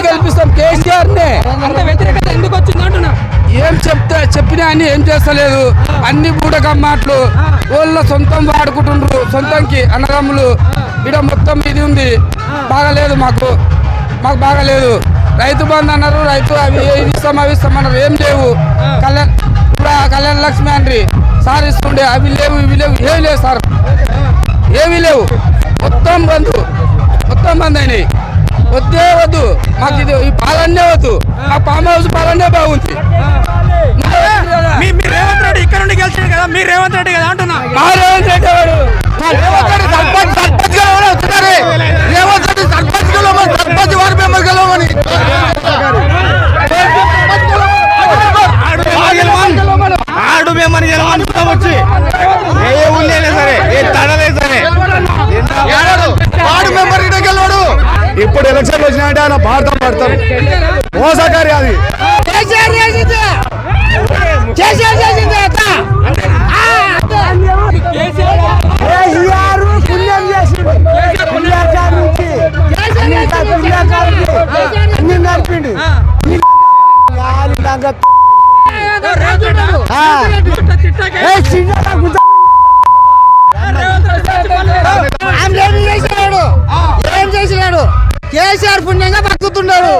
గెలిపిస్తాం కేసీఆర్ నే. అంత వ్యతిరేకత ఎందుకు వచ్చింది అంటున్నా? ఏం చెప్పినా అని ఏం చేస్తలేదు, అన్ని బూడక మాటలు. వాళ్ళ సొంతం వాడుకుంటుండ్రు, సొంతంకి అన్నదమ్ములు. ఇక్కడ మొత్తం ఇది ఉంది, బాగాలేదు మాకు బాగాలేదు. రైతు బంధు అన్నారు, రైతు అవి ఇస్తాం అవి ఇస్తామన్నారు, ఏం లేవు. కళ్యాణ లక్ష్మి అండ్రి సార్ ఇస్తుండే, అవి లేవు ఇవి లేవు, ఏమి లేవు సార్, ఏమీ లేవు. మొత్తం బంద్ అయినాయి. వద్దే వద్దు మాకు, ఇది ఈ పాలనే వద్దు, ఆ ఫామ్ హౌస్ పాలనే బాగుంది. రేవంత్ రెడ్డి ఇక్కడ నుండి గెలిచాడు కదా, మీరు రేవంత్ రెడ్డి కదా అంటున్నా. మా రేవంత్ రెడ్డి వాడు సర్పంచ్ వారి మెంబర్ గెలవమని ఆడు మేమని గెలవనుకుంటాం వచ్చి ఏ ఊళ్ళైనా సరే, ఏ తడలేదు సరే వాడు మెంబర్ ఇట గెలవడు. ఇప్పుడు ఎలక్షన్లు వచ్చినాయంటే ఆయన భారతం పడతారు, మోసకారి అది. ఏం చేసినాడు? కేసీఆర్ పుణ్యంగా బతుకుతున్నాడు.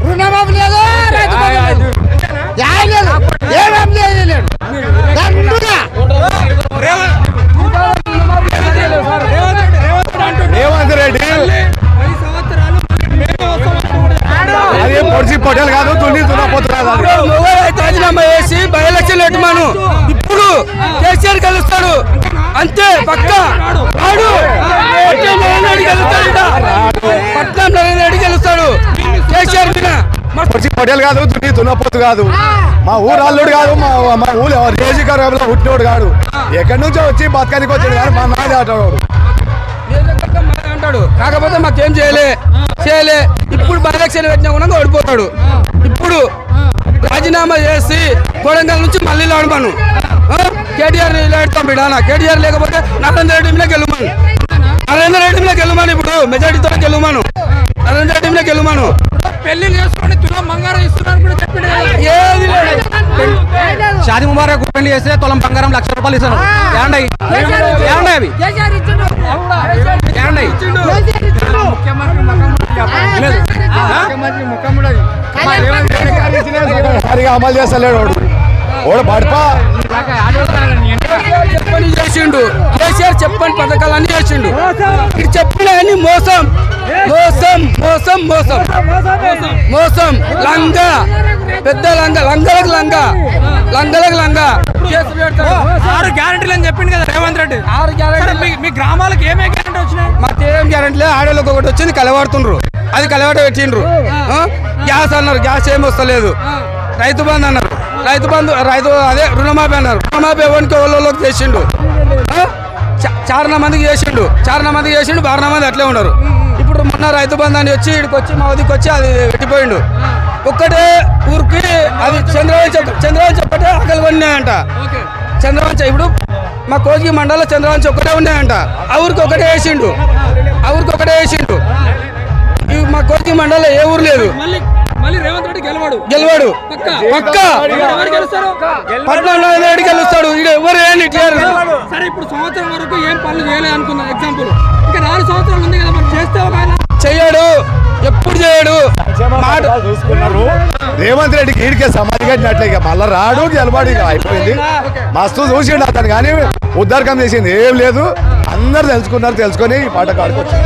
రుణమాఫీ లేదు, రైతు లేదు, ఏమేం చేయలేడు. రేవంత్ రెడ్డి అది పొడిచి పొట్టలు కాదు, తుండి తున్నపోతు కాదు. రాజీనామా చేసి బై ఎలక్షన్ పెట్టమను, ఇప్పుడు కేసీఆర్ గెలుస్తాడు అంతే పక్క. పట్నం నరేంద్ర రెడ్డి గెలుస్తాడు కేసీఆర్ మీద. పొడిచి పొట్టలు కాదు, తుండి తున్నపోతు కాదు. మా ఊరు అల్లుడు కాదు, మా ఊరు రేజికరంలో పుట్టినోడు కాదు. ఎక్కడి నుంచో వచ్చి బతకానికి వచ్చాడు కానీ మా నాది ఆటాడు అంటాడు. కాకపోతే మాకేం చేయలే. ఇప్పుడు బై ఎలక్షన్ పెట్టినా కూడా ఓడిపోతాడు. ఇప్పుడు రాజీనామా చేసి కొడంగల్ నుంచి మళ్ళీ లాడమను, కేటీఆర్ నిలబెడతాం బిడానా. కేటీఆర్ లేకపోతే నరేంద్ర రెడ్డి మీద గెలుమను, ఇప్పుడు మెజార్టీతో గెలుమను, నరేంద్ర రెడ్డి మీద గెలుమను. పెళ్లి చేసుకొని తులం బంగారం ఇస్తున్నాను కూడా చెప్పిండు. ఏది లేదు. షాది ముబారక్ పెళ్లి చేస్తే తులం బంగారం 1,00,000 రూపాయలు ఇస్తాను. ఏమంటాయి అవి? సరిగా అమలు చేస్తలేడు వాడు పడిపా. చెప్పని చేసిండు కేసీఆర్, చెప్పని పథకాలన్నీ చేసిండు. ఇది చెప్పిన అన్ని మోసం. లంగా, పెద్ద లంగలకు లంగా. 6 గ్యారెంటీలు అని చెప్పిండు కదా రేవంత్ రెడ్డి. 6 గ్యారెంటీ. మీ గ్రామాలకు ఏమే గ్యారెంటీ వచ్చినాయి? మాకేం గ్యారెంటీ లేదు. ఆడోళ్ళకి ఒకటి వచ్చింది, కలవాడుతుండ్రు, అది కలవాట పెట్టిండ్రు. గ్యాస్ అన్నారు, గ్యాస్ ఏమి వస్తలేదు. రైతు బంధు అన్నారు, రైతు అదే రుణమాఫీ అన్నారు, రుణమాఫీ ఎవరికి వాళ్ళకి చేసిండు. చారణ మందికి చేసిండు, బారణ మంది అట్లే ఉన్నారు. ఇప్పుడు మొన్న రైతు బంధు అని వచ్చి ఇక్కడికి వచ్చి మా వదికి వచ్చి అది పెట్టిపోయిండు. ఒక్కటే ఊరికి అది చంద్రవంశ ఒక్కటే ఆకలి ఉన్నాయంట. చంద్రవంశ ఇప్పుడు మా కోగి మండలంలో చంద్రవంశ ఒక్కటే ఉన్నాయంట. ఆ ఊరికి ఒకటే వేసిండు. మా కోగి మండలంలో ఏ ఊరు లేదు. మళ్ళీ రేవంత్ రెడ్డి గెలవాడు పక్క. పట్నం నరేంద్ర రెడ్డి గెలుస్తాడు. ఇక ఎవరు సరే, ఇప్పుడు సంవత్సరం వరకు ఏం పనులు చేయలేదు అనుకుందాం ఎగ్జాంపుల్. ఇంకా 4 సంవత్సరాలు ఉంది కదా, మరి చేస్తే చెయ్యడు, ఎప్పుడు చేయడు. చూసుకున్నారు రేవంత్ రెడ్డికి ఈడికే సమాధి కట్టినట్లే. ఇక మళ్ళీ రాడు, గెలవాడు, ఇక అయిపోయింది. మస్తు చూసిండు అతను, కానీ ఉద్దారకం చేసింది ఏం లేదు. అందరు తెలుసుకొని ఈ పాట కాడుకొచ్చారు.